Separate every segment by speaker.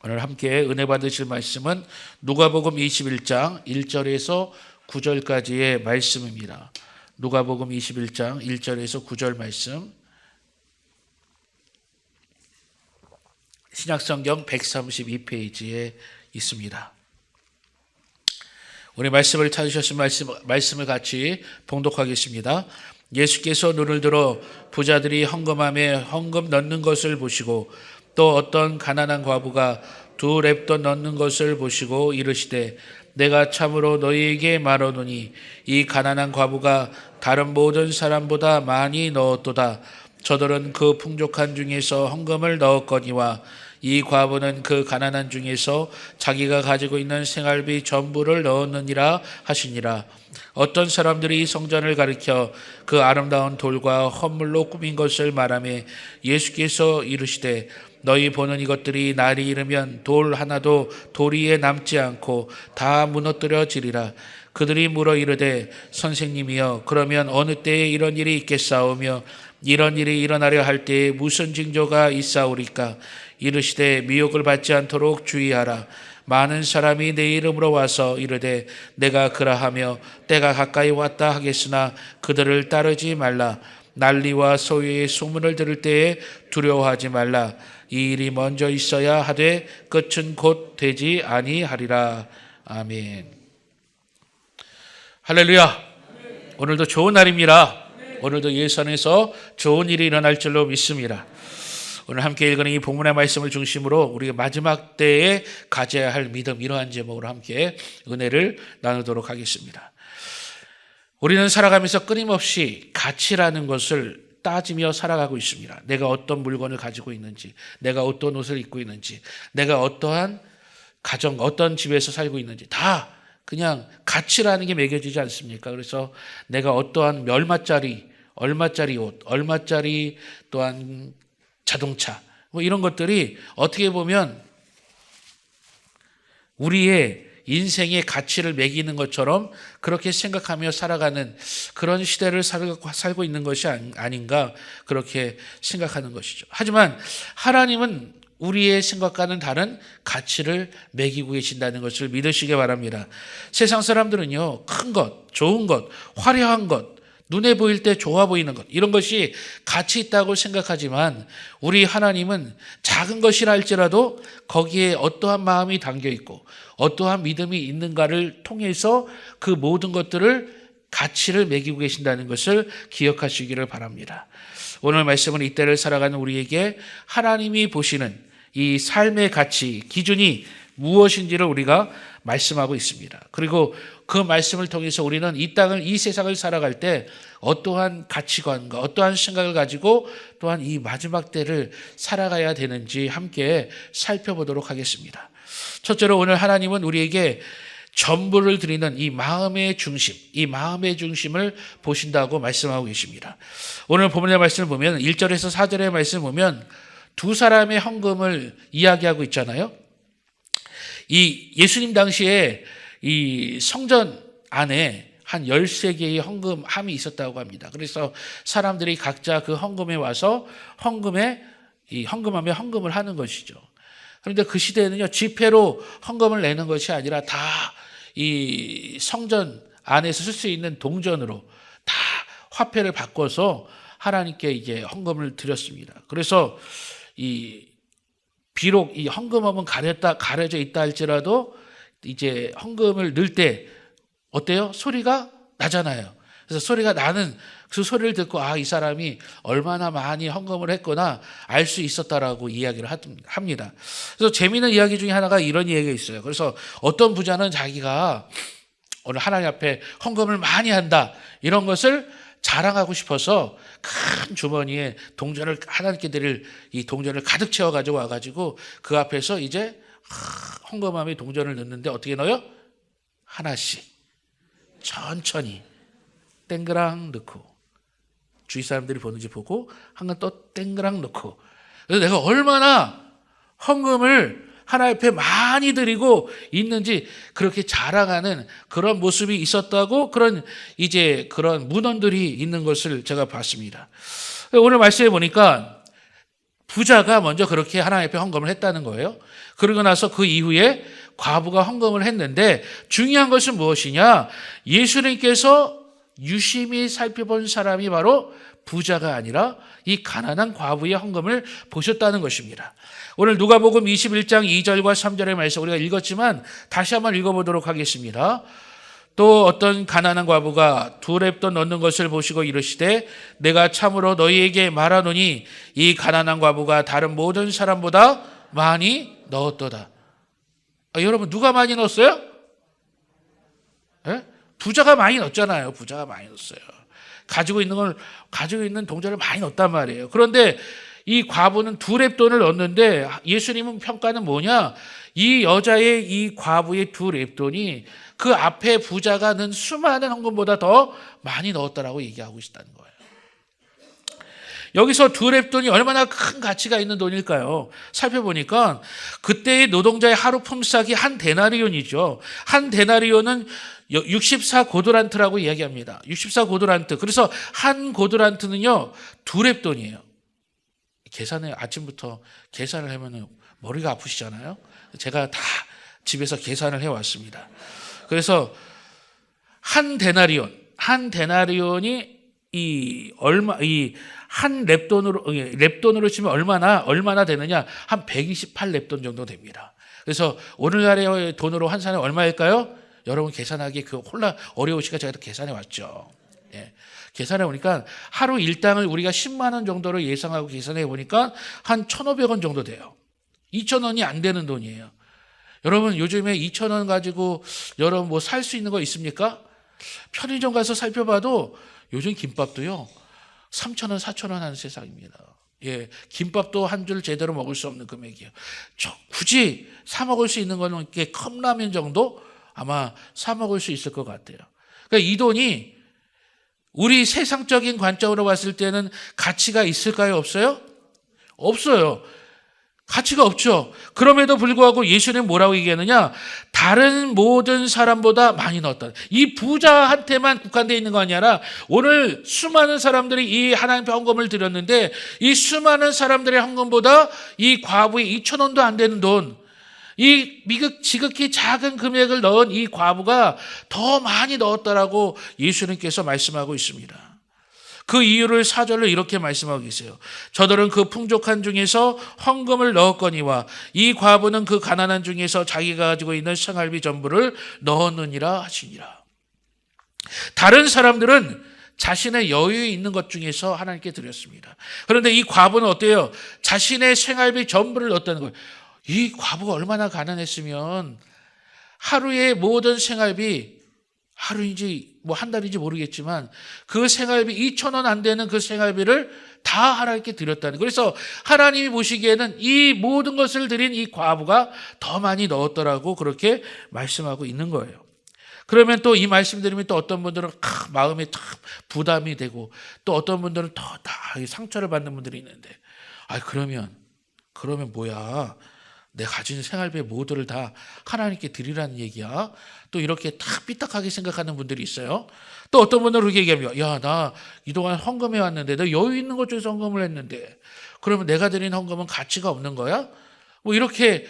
Speaker 1: 오늘 함께 은혜 받으실 말씀은 누가복음 21장 1절에서 9절까지의 말씀입니다. 누가복음 21장 1절에서 9절 말씀, 신약성경 132페이지에 있습니다. 우리 말씀을 찾으셨으면 말씀을 같이 봉독하겠습니다. 예수께서 눈을 들어 부자들이 헌금함에 헌금 넣는 것을 보시고 또 어떤 가난한 과부가 2렙돈 넣는 것을 보시고 이르시되 내가 참으로 너희에게 말하노니 이 가난한 과부가 다른 모든 사람보다 많이 넣었도다. 저들은 그 풍족한 중에서 헌금을 넣었거니와 이 과부는 그 가난한 중에서 자기가 가지고 있는 생활비 전부를 넣었느니라 하시니라. 어떤 사람들이 성전을 가리켜 그 아름다운 돌과 헌물로 꾸민 것을 말하며 예수께서 이르시되 너희 보는 이것들이 날이 이르면 돌 하나도 돌 위에 남지 않고 다 무너뜨려지리라. 그들이 물어 이르되 선생님이여 그러면 어느 때에 이런 일이 있겠사오며 이런 일이 일어나려 할 때에 무슨 징조가 있사오리까? 이르시되 미혹을 받지 않도록 주의하라. 많은 사람이 내 이름으로 와서 이르되 내가 그라하며 때가 가까이 왔다 하겠으나 그들을 따르지 말라. 난리와 소유의 소문을 들을 때에 두려워하지 말라. 이 일이 먼저 있어야 하되 끝은 곧 되지 아니하리라. 아멘. 할렐루야. 오늘도 좋은 날입니다. 오늘도 예수 안에서 좋은 일이 일어날 줄로 믿습니다. 오늘 함께 읽은 이 본문의 말씀을 중심으로 우리가 마지막 때에 가져야 할 믿음, 이러한 제목으로 함께 은혜를 나누도록 하겠습니다. 우리는 살아가면서 끊임없이 가치라는 것을 따지며 살아가고 있습니다. 내가 어떤 물건을 가지고 있는지, 내가 어떤 옷을 입고 있는지, 내가 어떠한 가정, 어떤 집에서 살고 있는지 다 그냥 가치라는 게 매겨지지 않습니까? 그래서 내가 어떠한 얼마짜리 옷, 얼마짜리 또한 자동차, 뭐 이런 것들이 어떻게 보면 우리의 인생의 가치를 매기는 것처럼 그렇게 생각하며 살아가는 그런 시대를 살고 있는 것이 아닌가 그렇게 생각하는 것이죠. 하지만 하나님은 우리의 생각과는 다른 가치를 매기고 계신다는 것을 믿으시기 바랍니다. 세상 사람들은요, 큰 것, 좋은 것, 화려한 것, 눈에 보일 때 좋아 보이는 것, 이런 것이 가치 있다고 생각하지만 우리 하나님은 작은 것이라 할지라도 거기에 어떠한 마음이 담겨 있고 어떠한 믿음이 있는가를 통해서 그 모든 것들을 가치를 매기고 계신다는 것을 기억하시기를 바랍니다. 오늘 말씀은 이때를 살아가는 우리에게 하나님이 보시는 이 삶의 가치, 기준이 무엇인지를 우리가 말씀하고 있습니다. 그리고 그 말씀을 통해서 우리는 이 세상을 살아갈 때 어떠한 가치관과 어떠한 생각을 가지고 또한 이 마지막 때를 살아가야 되는지 함께 살펴보도록 하겠습니다. 첫째로 오늘 하나님은 우리에게 전부를 드리는 이 마음의 중심을 보신다고 말씀하고 계십니다. 오늘 본문의 말씀을 보면 1절에서 4절의 말씀을 보면 두 사람의 헌금을 이야기하고 있잖아요. 이 예수님 당시에 이 성전 안에 한 13개의 헌금함이 있었다고 합니다. 그래서 사람들이 각자 그 헌금에 와서 헌금함에 헌금을 하는 것이죠. 그런데 그 시대에는요, 지폐로 헌금을 내는 것이 아니라 다 이 성전 안에서 쓸 수 있는 동전으로 다 화폐를 바꿔서 하나님께 이제 헌금을 드렸습니다. 그래서 비록 이 헌금함은 가려져 있다 할지라도 이제 헌금을 넣을 때 어때요? 소리가 나잖아요. 그래서 소리가 나는 그 소리를 듣고 이 사람이 얼마나 많이 헌금을 했구나 알 수 있었다라고 이야기를 합니다. 그래서 재미있는 이야기 중에 하나가 이런 이야기가 있어요. 그래서 어떤 부자는 자기가 오늘 하나님 앞에 헌금을 많이 한다 이런 것을 자랑하고 싶어서 큰 주머니에 동전을 하나님께 드릴 이 동전을 가득 채워가지고 와가지고 그 앞에서 이제 헌금함에 동전을 넣는데 어떻게 넣어요? 하나씩 천천히 땡그랑 넣고 주위 사람들이 보는지 보고 한 번 또 땡그랑 넣고 그래서 내가 얼마나 헌금을 하나님 앞에 많이 드리고 있는지 그렇게 자랑하는 그런 모습이 있었다고 그런 문헌들이 있는 것을 제가 봤습니다. 오늘 말씀해 보니까 부자가 먼저 그렇게 하나님 앞에 헌금을 했다는 거예요. 그러고 나서 그 이후에 과부가 헌금을 했는데 중요한 것은 무엇이냐? 예수님께서 유심히 살펴본 사람이 바로 부자가 아니라 이 가난한 과부의 헌금을 보셨다는 것입니다. 오늘 누가복음 21장 2절과 3절의 말씀 우리가 읽었지만 다시 한번 읽어보도록 하겠습니다. 또 어떤 가난한 과부가 2렙돈 넣는 것을 보시고 이르시되 내가 참으로 너희에게 말하노니 이 가난한 과부가 다른 모든 사람보다 많이 넣었도다. 여러분 누가 많이 넣었어요? 네? 부자가 많이 넣었잖아요. 부자가 많이 넣었어요. 가지고 있는 동전을 많이 넣었단 말이에요. 그런데 이 과부는 2렙돈을 넣었는데 예수님은 평가는 뭐냐? 이 여자의 이 과부의 2렙돈이 그 앞에 부자가 넣은 수많은 헌금보다 더 많이 넣었다라고 얘기하고 있다는 거예요. 여기서 2렙돈이 얼마나 큰 가치가 있는 돈일까요? 살펴보니까 그때의 노동자의 하루 품삯이 한 데나리온이죠. 한 데나리온은 64고드란트라고 이야기합니다. 64고드란트. 그래서 한 고드란트는요 2렙돈이에요. 계산을 아침부터 계산을 하면 머리가 아프시잖아요. 제가 다 집에서 계산을 해왔습니다. 그래서 한 데나리온이 한 렙돈으로 치면 얼마나 되느냐? 한 128렙돈 정도 됩니다. 그래서 오늘날의 돈으로 환산은 얼마일까요? 여러분 계산하기 어려우시니까 제가 계산해 왔죠. 예. 계산해 보니까 하루 일당을 우리가 10만 원 정도로 예상하고 계산해 보니까 한 1,500원 정도 돼요. 2,000원이 안 되는 돈이에요. 여러분 요즘에 2,000원 가지고 여러분 뭐 살 수 있는 거 있습니까? 편의점 가서 살펴봐도 요즘 김밥도요 3,000원, 4,000원 하는 세상입니다. 예, 김밥도 한 줄 제대로 먹을 수 없는 금액이에요. 굳이 사 먹을 수 있는 거는 이렇게 컵라면 정도 아마 사 먹을 수 있을 것 같아요. 그러니까 이 돈이 우리 세상적인 관점으로 봤을 때는 가치가 있을까요? 없어요? 없어요. 가치가 없죠. 그럼에도 불구하고 예수님은 뭐라고 얘기하느냐? 다른 모든 사람보다 많이 넣었다. 이 부자한테만 국한되어 있는 거 아니라 오늘 수많은 사람들이 이 하나님의 헌금을 드렸는데 이 수많은 사람들의 헌금보다 이 과부의 2,000원도 안 되는 돈, 이 지극히 작은 금액을 넣은 이 과부가 더 많이 넣었다라고 예수님께서 말씀하고 있습니다. 그 이유를 4절로 이렇게 말씀하고 계세요. 저들은 그 풍족한 중에서 헌금을 넣었거니와 이 과부는 그 가난한 중에서 자기가 가지고 있는 생활비 전부를 넣었느니라 하시니라. 다른 사람들은 자신의 여유 있는 것 중에서 하나님께 드렸습니다. 그런데 이 과부는 어때요? 자신의 생활비 전부를 넣었다는 거예요. 이 과부가 얼마나 가난했으면 하루의 모든 생활비, 하루인지 뭐 한 달인지 모르겠지만 그 생활비 2,000원 안 되는 그 생활비를 다 하나님께 드렸다는. 그래서 하나님이 보시기에는 이 모든 것을 드린 이 과부가 더 많이 넣었더라고 그렇게 말씀하고 있는 거예요. 그러면 또 이 말씀 들으면 또 어떤 분들은 마음에 부담이 되고 또 어떤 분들은 더 상처를 받는 분들이 있는데 그러면 뭐야? 내 가진 생활비의 모두를 다 하나님께 드리라는 얘기야. 또 이렇게 딱 삐딱하게 생각하는 분들이 있어요. 또 어떤 분들은 그렇게 얘기합니다. 야, 나 이동안 헌금해 왔는데 너 여유 있는 것 중에서 헌금을 했는데 그러면 내가 드린 헌금은 가치가 없는 거야? 뭐 이렇게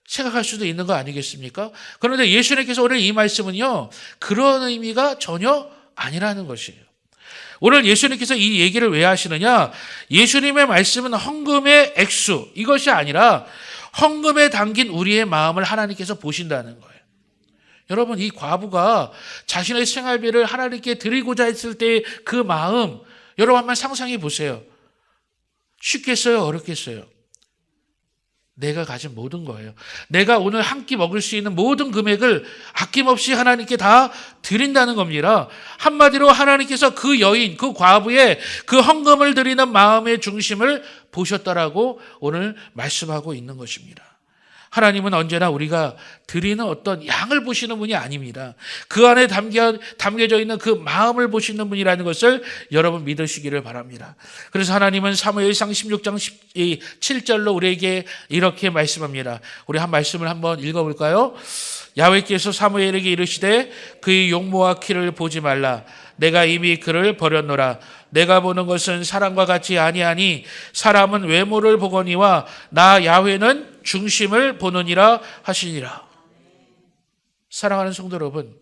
Speaker 1: 생각할 수도 있는 거 아니겠습니까? 그런데 예수님께서 오늘 이 말씀은요 그런 의미가 전혀 아니라는 것이에요. 오늘 예수님께서 이 얘기를 왜 하시느냐? 예수님의 말씀은 헌금의 액수 이것이 아니라 헌금에 담긴 우리의 마음을 하나님께서 보신다는 거예요. 여러분 이 과부가 자신의 생활비를 하나님께 드리고자 했을 때 그 마음 여러분 한번 상상해 보세요. 쉽겠어요? 어렵겠어요? 내가 가진 모든 거예요. 내가 오늘 한 끼 먹을 수 있는 모든 금액을 아낌없이 하나님께 다 드린다는 겁니다. 한마디로 하나님께서 그 여인, 그 과부의 그 헌금을 드리는 마음의 중심을 보셨다라고 오늘 말씀하고 있는 것입니다. 하나님은 언제나 우리가 드리는 어떤 양을 보시는 분이 아닙니다. 그 안에 담겨져 있는 그 마음을 보시는 분이라는 것을 여러분 믿으시기를 바랍니다. 그래서 하나님은 사무엘상 16장 7절로 우리에게 이렇게 말씀합니다. 우리 한 말씀을 한번 읽어볼까요? 야훼께서 사무엘에게 이르시되 그의 용모와 키를 보지 말라. 내가 이미 그를 버렸노라. 내가 보는 것은 사람과 같이 아니하니 사람은 외모를 보거니와 나 야훼는 중심을 보느니라 하시니라. 사랑하는 성도 여러분,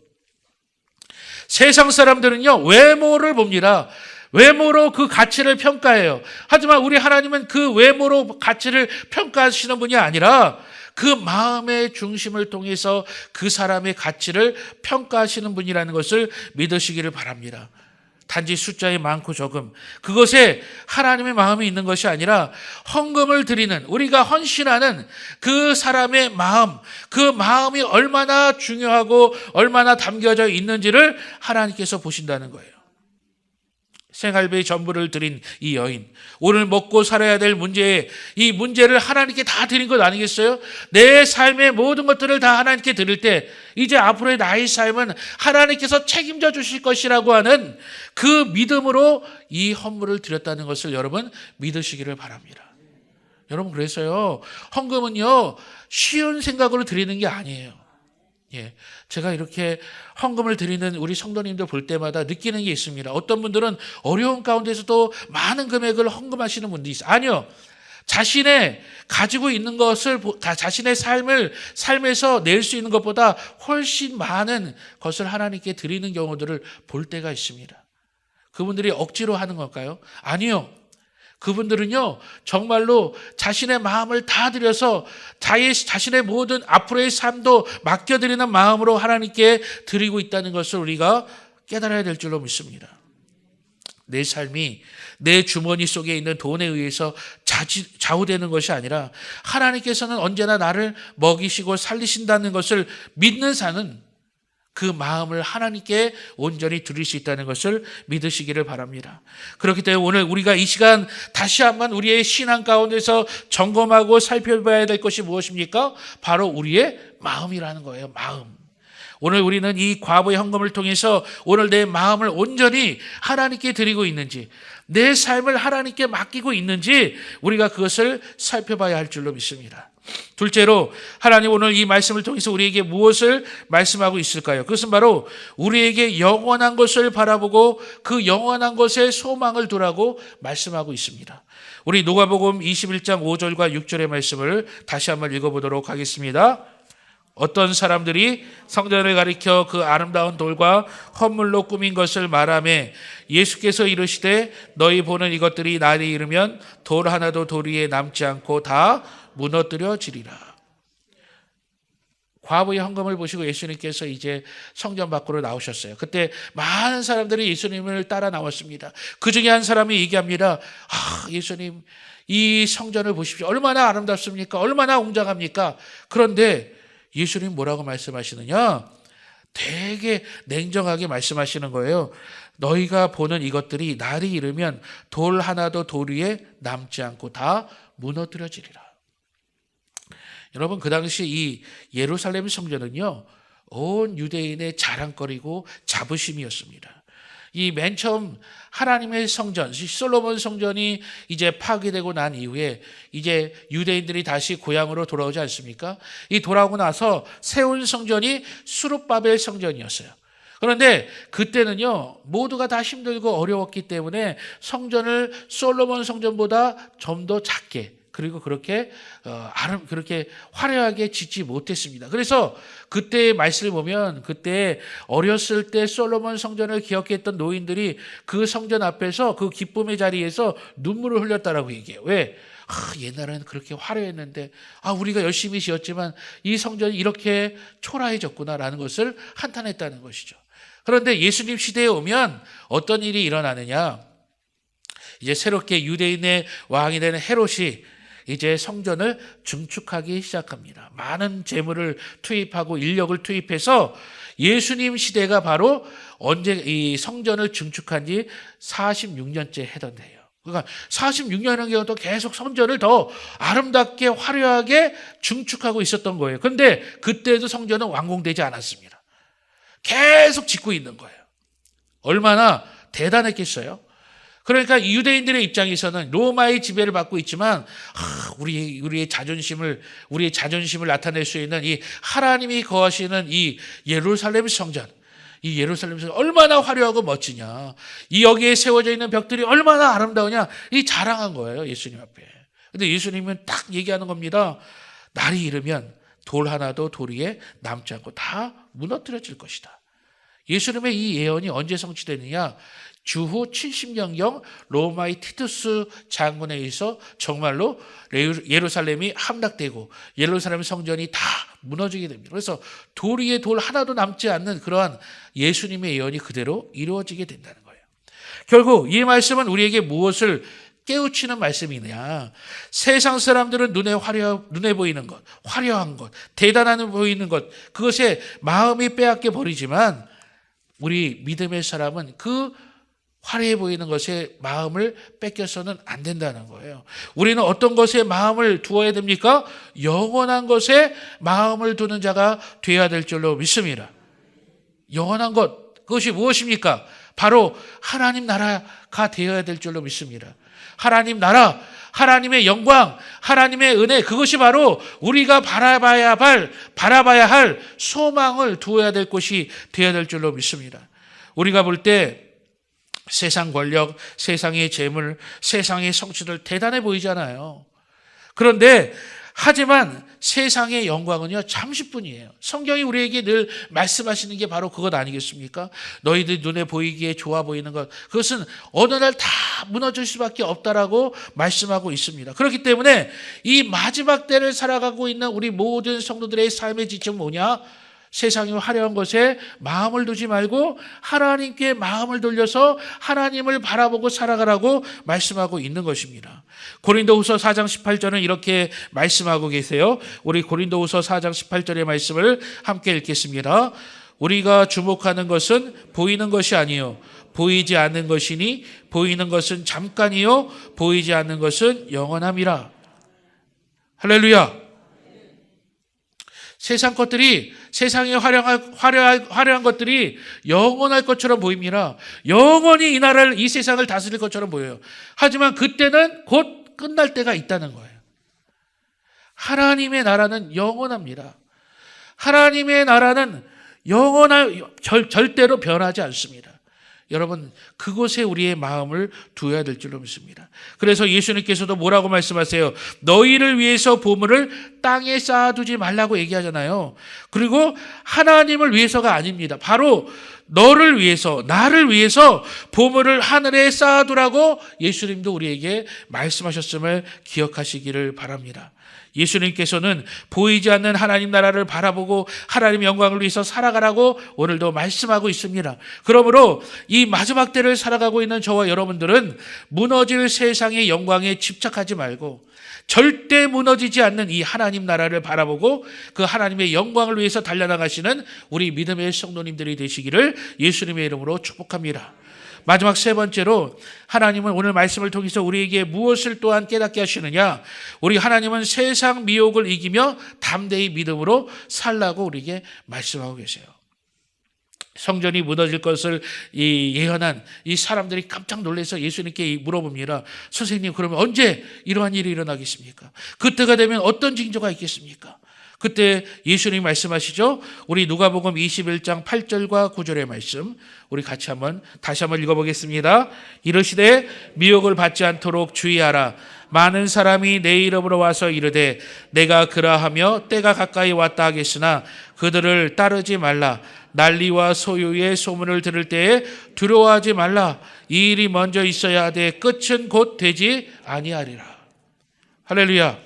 Speaker 1: 세상 사람들은요 외모를 봅니다. 외모로 그 가치를 평가해요. 하지만 우리 하나님은 그 외모로 가치를 평가하시는 분이 아니라 그 마음의 중심을 통해서 그 사람의 가치를 평가하시는 분이라는 것을 믿으시기를 바랍니다. 단지 숫자의 많고 적음, 그것에 하나님의 마음이 있는 것이 아니라 헌금을 드리는, 우리가 헌신하는 그 사람의 마음, 그 마음이 얼마나 중요하고 얼마나 담겨져 있는지를 하나님께서 보신다는 거예요. 생활비의 전부를 드린 이 여인, 오늘 먹고 살아야 될 문제에 이 문제를 하나님께 다 드린 것 아니겠어요? 내 삶의 모든 것들을 다 하나님께 드릴 때 이제 앞으로의 나의 삶은 하나님께서 책임져 주실 것이라고 하는 그 믿음으로 이 헌물을 드렸다는 것을 여러분 믿으시기를 바랍니다. 여러분, 그래서요 헌금은요 쉬운 생각으로 드리는 게 아니에요. 제가 이렇게 헌금을 드리는 우리 성도님들 볼 때마다 느끼는 게 있습니다. 어떤 분들은 어려운 가운데서도 많은 금액을 헌금하시는 분들이 있어요. 아니요. 자신의 가지고 있는 것을, 자신의 삶에서 낼 수 있는 것보다 훨씬 많은 것을 하나님께 드리는 경우들을 볼 때가 있습니다. 그분들이 억지로 하는 걸까요? 아니요. 그분들은요 정말로 자신의 마음을 다 드려서 자신의 모든 앞으로의 삶도 맡겨드리는 마음으로 하나님께 드리고 있다는 것을 우리가 깨달아야 될 줄로 믿습니다. 내 삶이 내 주머니 속에 있는 돈에 의해서 좌우되는 것이 아니라 하나님께서는 언제나 나를 먹이시고 살리신다는 것을 믿는 사는 그 마음을 하나님께 온전히 드릴 수 있다는 것을 믿으시기를 바랍니다. 그렇기 때문에 오늘 우리가 이 시간 다시 한번 우리의 신앙 가운데서 점검하고 살펴봐야 될 것이 무엇입니까? 바로 우리의 마음이라는 거예요. 마음. 오늘 우리는 이 과부의 헌금을 통해서 오늘 내 마음을 온전히 하나님께 드리고 있는지, 내 삶을 하나님께 맡기고 있는지 우리가 그것을 살펴봐야 할 줄로 믿습니다. 둘째로, 하나님 오늘 이 말씀을 통해서 우리에게 무엇을 말씀하고 있을까요? 그것은 바로 우리에게 영원한 것을 바라보고 그 영원한 것에 소망을 두라고 말씀하고 있습니다. 우리 누가복음 21장 5절과 6절의 말씀을 다시 한번 읽어보도록 하겠습니다. 어떤 사람들이 성전을 가리켜 그 아름다운 돌과 헌물로 꾸민 것을 말하며 예수께서 이르시되 너희 보는 이것들이 날이 이르면 돌 하나도 돌 위에 남지 않고 다 무너뜨려지리라. 과부의 헌금을 보시고 예수님께서 이제 성전 밖으로 나오셨어요. 그때 많은 사람들이 예수님을 따라 나왔습니다. 그 중에 한 사람이 얘기합니다. 예수님, 이 성전을 보십시오. 얼마나 아름답습니까? 얼마나 웅장합니까? 그런데 예수님 뭐라고 말씀하시느냐? 되게 냉정하게 말씀하시는 거예요. 너희가 보는 이것들이 날이 이르면 돌 하나도 돌 위에 남지 않고 다 무너뜨려지리라. 여러분, 그 당시 이 예루살렘 성전은요 온 유대인의 자랑거리고 자부심이었습니다. 이 맨 처음 하나님의 성전, 솔로몬 성전이 이제 파괴되고 난 이후에 이제 유대인들이 다시 고향으로 돌아오지 않습니까? 이 돌아오고 나서 세운 성전이 수룹바벨 성전이었어요. 그런데 그때는요 모두가 다 힘들고 어려웠기 때문에 성전을 솔로몬 성전보다 좀 더 작게, 그리고 그렇게 화려하게 짓지 못했습니다. 그래서 그때의 말씀을 보면 그때 어렸을 때 솔로몬 성전을 기억했던 노인들이 그 성전 앞에서 그 기쁨의 자리에서 눈물을 흘렸다라고 얘기해요. 왜? 옛날에는 그렇게 화려했는데 우리가 열심히 지었지만 이 성전이 이렇게 초라해졌구나라는 것을 한탄했다는 것이죠. 그런데 예수님 시대에 오면 어떤 일이 일어나느냐? 이제 새롭게 유대인의 왕이 되는 헤롯이 이제 성전을 증축하기 시작합니다. 많은 재물을 투입하고 인력을 투입해서 예수님 시대가 바로 언제 이 성전을 증축한 지 46년째 해던데요. 그러니까 46년의 경우도 계속 성전을 더 아름답게 화려하게 증축하고 있었던 거예요. 그런데 그때도 성전은 완공되지 않았습니다. 계속 짓고 있는 거예요. 얼마나 대단했겠어요? 그러니까 유대인들의 입장에서는 로마의 지배를 받고 있지만 우리의 자존심을 나타낼 수 있는 이 하나님이 거하시는 이 예루살렘 성전, 이 예루살렘에서 얼마나 화려하고 멋지냐. 이 여기에 세워져 있는 벽들이 얼마나 아름다우냐. 이 자랑한 거예요, 예수님 앞에. 근데 예수님은 딱 얘기하는 겁니다. 날이 이르면 돌 하나도 돌 위에 남지 않고 다 무너뜨려질 것이다. 예수님의 이 예언이 언제 성취되느냐? 주후 70년경 로마의 티투스 장군에 의해서 정말로 예루살렘이 함락되고 예루살렘 성전이 다 무너지게 됩니다. 그래서 돌 위에 돌 하나도 남지 않는 그러한 예수님의 예언이 그대로 이루어지게 된다는 거예요. 결국 이 말씀은 우리에게 무엇을 깨우치는 말씀이냐? 세상 사람들은 눈에 보이는 것, 화려한 것, 대단한 보이는 것, 그것에 마음이 빼앗겨 버리지만 우리 믿음의 사람은 그 화려해 보이는 것에 마음을 뺏겨서는 안 된다는 거예요. 우리는 어떤 것에 마음을 두어야 됩니까? 영원한 것에 마음을 두는 자가 되어야 될 줄로 믿습니다. 영원한 것, 그것이 무엇입니까? 바로 하나님 나라가 되어야 될 줄로 믿습니다. 하나님 나라, 하나님의 영광, 하나님의 은혜, 그것이 바로 우리가 바라봐야 할 소망을 두어야 될 곳이 되어야 될 줄로 믿습니다. 우리가 볼 때 세상 권력, 세상의 재물, 세상의 성취들 대단해 보이잖아요. 그런데 하지만 세상의 영광은요 잠시뿐이에요. 성경이 우리에게 늘 말씀하시는 게 바로 그것 아니겠습니까? 너희들 눈에 보이기에 좋아 보이는 것, 그것은 어느 날 다 무너질 수밖에 없다라고 말씀하고 있습니다. 그렇기 때문에 이 마지막 때를 살아가고 있는 우리 모든 성도들의 삶의 지점은 뭐냐? 세상의 화려한 것에 마음을 두지 말고 하나님께 마음을 돌려서 하나님을 바라보고 살아가라고 말씀하고 있는 것입니다. 고린도후서 4장 18절은 이렇게 말씀하고 계세요. 우리 고린도후서 4장 18절의 말씀을 함께 읽겠습니다. 우리가 주목하는 것은 보이는 것이 아니요 보이지 않는 것이니 보이는 것은 잠깐이요 보이지 않는 것은 영원함이라. 할렐루야. 세상 것들이, 세상의 화려한 것들이 영원할 것처럼 보입니다. 영원히 이 나라를, 이 세상을 다스릴 것처럼 보여요. 하지만 그때는 곧 끝날 때가 있다는 거예요. 하나님의 나라는 영원합니다. 하나님의 나라는 절대로 변하지 않습니다. 여러분, 그곳에 우리의 마음을 두어야 될 줄로 믿습니다. 그래서 예수님께서도 뭐라고 말씀하세요? 너희를 위해서 보물을 땅에 쌓아두지 말라고 얘기하잖아요. 그리고 하나님을 위해서가 아닙니다. 바로 너를 위해서, 나를 위해서 보물을 하늘에 쌓아두라고 예수님도 우리에게 말씀하셨음을 기억하시기를 바랍니다. 예수님께서는 보이지 않는 하나님 나라를 바라보고 하나님 영광을 위해서 살아가라고 오늘도 말씀하고 있습니다. 그러므로 이 마지막 때를 살아가고 있는 저와 여러분들은 무너질 세상의 영광에 집착하지 말고 절대 무너지지 않는 이 하나님 나라를 바라보고 그 하나님의 영광을 위해서 달려나가시는 우리 믿음의 성도님들이 되시기를 예수님의 이름으로 축복합니다. 마지막 세 번째로 하나님은 오늘 말씀을 통해서 우리에게 무엇을 또한 깨닫게 하시느냐? 우리 하나님은 세상 미혹을 이기며 담대히 믿음으로 살라고 우리에게 말씀하고 계세요. 성전이 무너질 것을 예언한 이 사람들이 깜짝 놀라서 예수님께 물어봅니다. 선생님, 그러면 언제 이러한 일이 일어나겠습니까? 그때가 되면 어떤 징조가 있겠습니까? 그때 예수님 말씀하시죠. 우리 누가복음 21장 8절과 9절의 말씀 우리 같이 다시 한번 읽어보겠습니다. 이르시되 미혹을 받지 않도록 주의하라. 많은 사람이 내 이름으로 와서 이르되 내가 그라하며 때가 가까이 왔다 하겠으나 그들을 따르지 말라. 난리와 소유의 소문을 들을 때에 두려워하지 말라. 이 일이 먼저 있어야 하되 끝은 곧 되지 아니하리라. 할렐루야.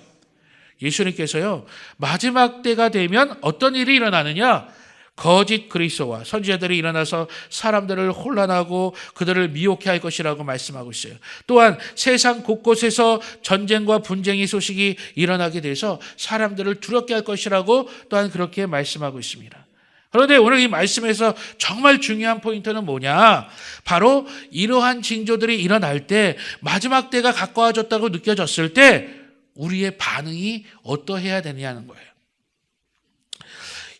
Speaker 1: 예수님께서요, 마지막 때가 되면 어떤 일이 일어나느냐? 거짓 그리스도와 선지자들이 일어나서 사람들을 혼란하고 그들을 미혹해 할 것이라고 말씀하고 있어요. 또한 세상 곳곳에서 전쟁과 분쟁의 소식이 일어나게 돼서 사람들을 두렵게 할 것이라고 또한 그렇게 말씀하고 있습니다. 그런데 오늘 이 말씀에서 정말 중요한 포인트는 뭐냐? 바로 이러한 징조들이 일어날 때, 마지막 때가 가까워졌다고 느껴졌을 때 우리의 반응이 어떠해야 되느냐는 거예요.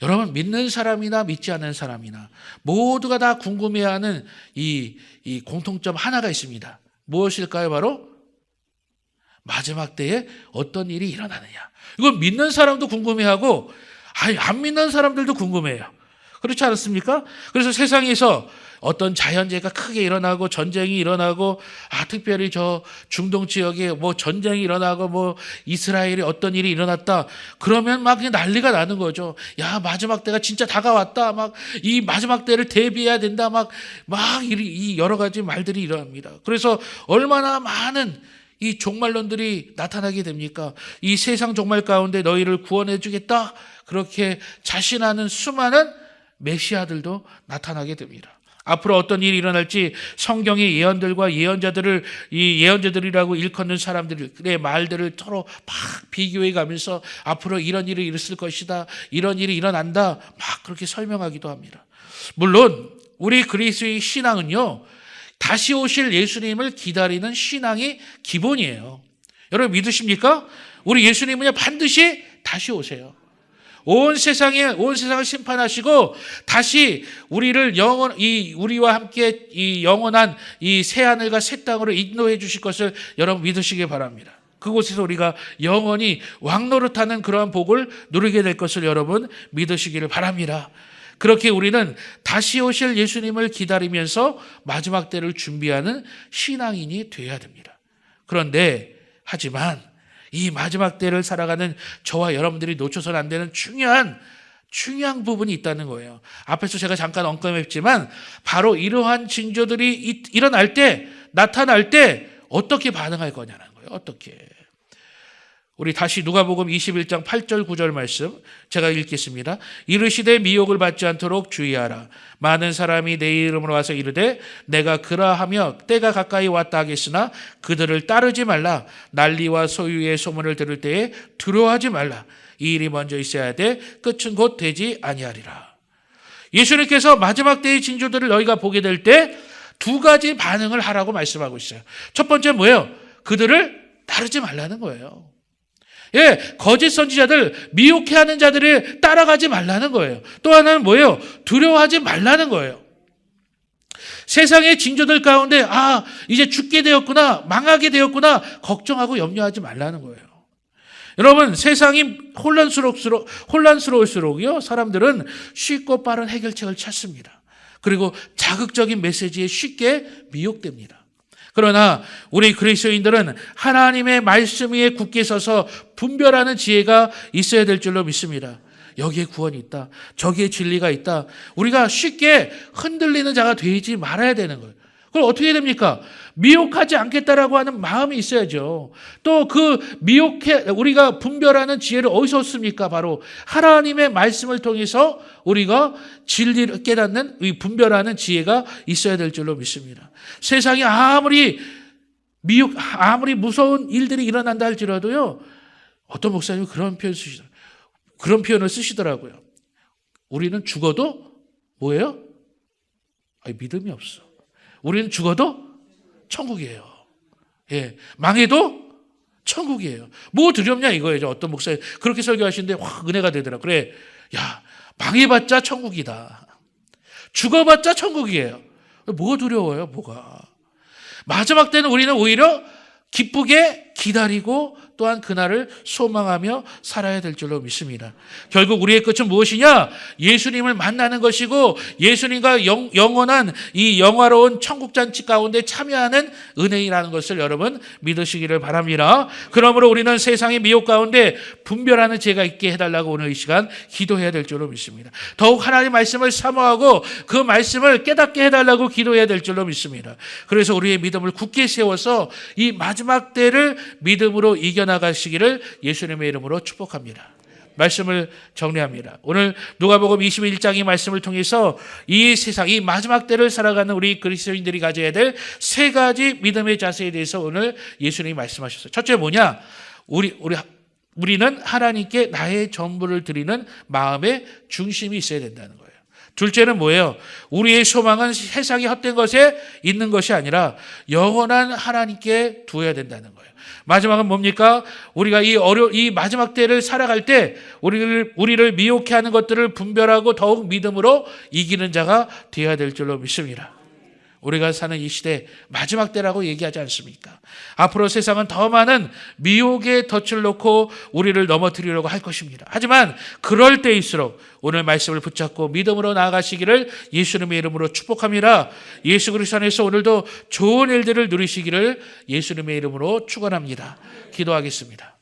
Speaker 1: 여러분, 믿는 사람이나 믿지 않는 사람이나 모두가 다 궁금해하는 이 공통점 하나가 있습니다. 무엇일까요? 바로 마지막 때에 어떤 일이 일어나느냐. 이건 믿는 사람도 궁금해하고 안 믿는 사람들도 궁금해요. 그렇지 않습니까? 그래서 세상에서 어떤 자연재해가 크게 일어나고 전쟁이 일어나고 특별히 저 중동 지역에 뭐 전쟁이 일어나고 뭐 이스라엘에 어떤 일이 일어났다 그러면 막 그냥 난리가 나는 거죠. 야, 마지막 때가 진짜 다가왔다. 막 이 마지막 때를 대비해야 된다. 막 이 여러 가지 말들이 일어납니다. 그래서 얼마나 많은 이 종말론들이 나타나게 됩니까? 이 세상 종말 가운데 너희를 구원해 주겠다. 그렇게 자신하는 수많은 메시아들도 나타나게 됩니다. 앞으로 어떤 일이 일어날지 성경의 예언들과 이 예언자들이라고 일컫는 사람들의 말들을 서로 막 비교해 가면서 앞으로 이런 일이 있을 것이다. 이런 일이 일어난다. 막 그렇게 설명하기도 합니다. 물론 우리 그리스도의 신앙은요. 다시 오실 예수님을 기다리는 신앙이 기본이에요. 여러분 믿으십니까? 우리 예수님은요 반드시 다시 오세요. 온 세상을 심판하시고 다시 우리와 함께 이 영원한 이 새 하늘과 새 땅으로 인도해 주실 것을 여러분 믿으시기 바랍니다. 그곳에서 우리가 영원히 왕노릇하는 그러한 복을 누리게 될 것을 여러분 믿으시기를 바랍니다. 그렇게 우리는 다시 오실 예수님을 기다리면서 마지막 때를 준비하는 신앙인이 되어야 됩니다. 그런데 하지만 이 마지막 때를 살아가는 저와 여러분들이 놓쳐서는 안 되는 중요한 부분이 있다는 거예요. 앞에서 제가 잠깐 언급했지만 바로 이러한 징조들이 나타날 때 어떻게 반응할 거냐는 거예요. 어떻게. 우리 다시 누가복음 21장 8절 9절 말씀 제가 읽겠습니다. 이르시되 미혹을 받지 않도록 주의하라. 많은 사람이 내 이름으로 와서 이르되 내가 그라하며 때가 가까이 왔다 하겠으나 그들을 따르지 말라. 난리와 소유의 소문을 들을 때에 두려워하지 말라. 이 일이 먼저 있어야 돼. 끝은 곧 되지 아니하리라. 예수님께서 마지막 때의 징조들을 너희가 보게 될 때 두 가지 반응을 하라고 말씀하고 있어요. 첫 번째 뭐예요? 그들을 따르지 말라는 거예요. 거짓 선지자들, 미혹해하는 자들을 따라가지 말라는 거예요. 또 하나는 뭐예요? 두려워하지 말라는 거예요. 세상의 징조들 가운데 이제 죽게 되었구나, 망하게 되었구나 걱정하고 염려하지 말라는 거예요. 여러분 세상이 혼란스러울수록요 사람들은 쉽고 빠른 해결책을 찾습니다. 그리고 자극적인 메시지에 쉽게 미혹됩니다. 그러나 우리 그리스도인들은 하나님의 말씀 위에 굳게 서서 분별하는 지혜가 있어야 될 줄로 믿습니다. 여기에 구원이 있다. 저기에 진리가 있다. 우리가 쉽게 흔들리는 자가 되지 말아야 되는 거예요. 그럼 어떻게 됩니까? 미혹하지 않겠다라고 하는 마음이 있어야죠. 또 우리가 분별하는 지혜를 어디서 얻습니까? 바로 하나님의 말씀을 통해서 우리가 진리를 깨닫는 이 분별하는 지혜가 있어야 될 줄로 믿습니다. 세상에 아무리 무서운 일들이 일어난다 할지라도요, 어떤 목사님이 그런 표현을 쓰시더라고요. 우리는 죽어도 뭐예요? 믿음이 없어. 우리는 죽어도 천국이에요. 망해도 천국이에요. 뭐 두렵냐 이거예요. 어떤 목사님 그렇게 설교하시는데 확 은혜가 되더라고요. 그래, 망해봤자 천국이다. 죽어봤자 천국이에요. 뭐 두려워요, 뭐가. 마지막 때는 우리는 오히려 기쁘게 기다리고 또한 그날을 소망하며 살아야 될 줄로 믿습니다. 결국 우리의 끝은 무엇이냐? 예수님을 만나는 것이고 예수님과 영원한 이 영화로운 천국잔치 가운데 참여하는 은혜이라는 것을 여러분 믿으시기를 바랍니다. 그러므로 우리는 세상의 미혹 가운데 분별하는 지혜가 있게 해달라고 오늘 이 시간 기도해야 될 줄로 믿습니다. 더욱 하나님의 말씀을 사모하고 그 말씀을 깨닫게 해달라고 기도해야 될 줄로 믿습니다. 그래서 우리의 믿음을 굳게 세워서 이 마지막 때를 믿음으로 이겨나가시기를 예수님의 이름으로 축복합니다. 말씀을 정리합니다. 오늘 누가복음 21장의 말씀을 통해서 이 세상, 이 마지막 때를 살아가는 우리 그리스도인들이 가져야 될 세 가지 믿음의 자세에 대해서 오늘 예수님이 말씀하셨어요. 첫째 뭐냐? 우리는 하나님께 나의 전부를 드리는 마음의 중심이 있어야 된다는 거예요. 둘째는 뭐예요? 우리의 소망은 세상의 헛된 것에 있는 것이 아니라 영원한 하나님께 두어야 된다는 거예요. 마지막은 뭡니까? 우리가 이 마지막 때를 살아갈 때 우리를 미혹해 하는 것들을 분별하고 더욱 믿음으로 이기는 자가 되어야 될 줄로 믿습니다. 우리가 사는 이 시대 마지막 때라고 얘기하지 않습니까? 앞으로 세상은 더 많은 미혹의 덫을 놓고 우리를 넘어뜨리려고 할 것입니다. 하지만 그럴 때일수록 오늘 말씀을 붙잡고 믿음으로 나아가시기를 예수님의 이름으로 축복합니다. 예수 그리스도 안에서 오늘도 좋은 일들을 누리시기를 예수님의 이름으로 축원합니다. 기도하겠습니다.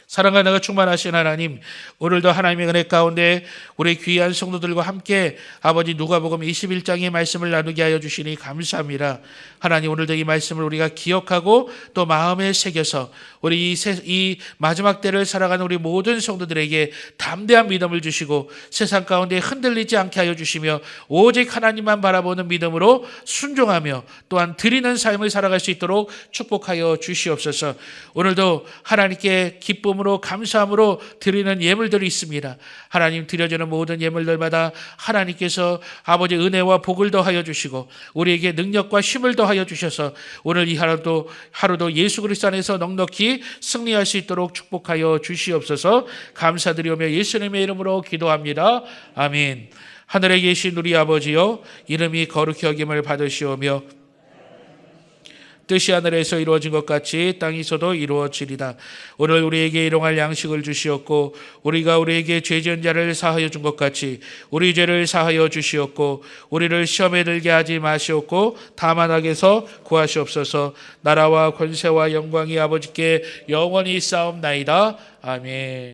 Speaker 1: 사랑과 은혜가 충만하신 하나님, 오늘도 하나님의 은혜 가운데 우리 귀한 성도들과 함께 아버지 누가복음 21장의 말씀을 나누게 하여 주시니 감사합니다. 하나님, 오늘도 이 말씀을 우리가 기억하고 또 마음에 새겨서 우리 이 마지막 때를 살아가는 우리 모든 성도들에게 담대한 믿음을 주시고 세상 가운데 흔들리지 않게 하여 주시며 오직 하나님만 바라보는 믿음으로 순종하며 또한 드리는 삶을 살아갈 수 있도록 축복하여 주시옵소서. 오늘도 하나님께 기쁨으로 감사함으로 드리는 예물들이 있습니다. 하나님, 드려지는 모든 예물들마다 하나님께서 아버지 은혜와 복을 더하여 주시고 우리에게 능력과 힘을 더하여 주셔서 오늘 이 하루도 예수 그리스도 안에서 넉넉히 승리할 수 있도록 축복하여 주시옵소서. 감사드리오며 예수님의 이름으로 기도합니다. 아멘. 하늘에 계신 우리 아버지여, 이름이 거룩히 여김을 받으시오며 뜻이 하늘에서 이루어진 것 같이 땅에서도 이루어지리다. 오늘 우리에게 일용할 양식을 주시었고 우리가 우리에게 죄 지은 자를 사하여 준 것 같이 우리 죄를 사하여 주시었고 우리를 시험에 들게 하지 마시옵고 다만 악에서 구하시옵소서. 나라와 권세와 영광이 아버지께 영원히 있사옵나이다. 아멘.